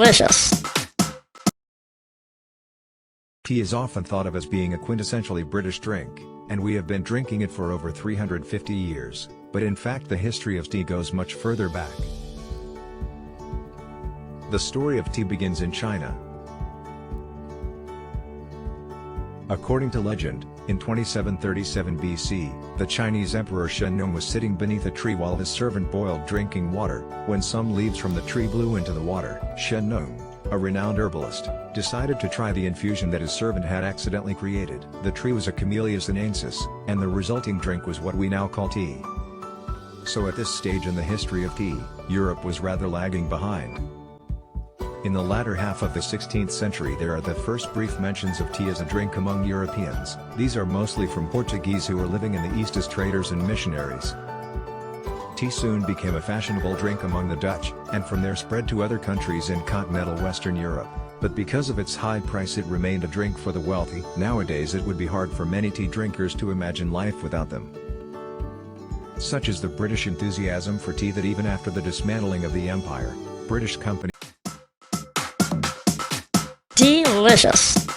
Delicious. Tea is often thought of as being a quintessentially British drink, and we have been drinking it for over 350 years, but in fact the history of tea goes much further back. The story of tea begins in China. According to legend, in 2737 BC, the Chinese Emperor Shennong was sitting beneath a tree while his servant boiled drinking water, when some leaves from the tree blew into the water. Shennong, a renowned herbalist, decided to try the infusion that his servant had accidentally created. The tree was a Camellia sinensis, and the resulting drink was what we now call tea. So at this stage in the history of tea, Europe was rather lagging behind. In the latter half of the 16th century there are the first brief mentions of tea as a drink among Europeans. These are mostly from Portuguese who were living in the East as traders and missionaries. Tea soon became a fashionable drink among the Dutch, and from there spread to other countries in continental Western Europe. But because of its high price it remained a drink for the wealthy. Nowadays it would be hard for many tea drinkers to imagine life without them. Such is the British enthusiasm for tea that even after the dismantling of the empire, British companies Delicious.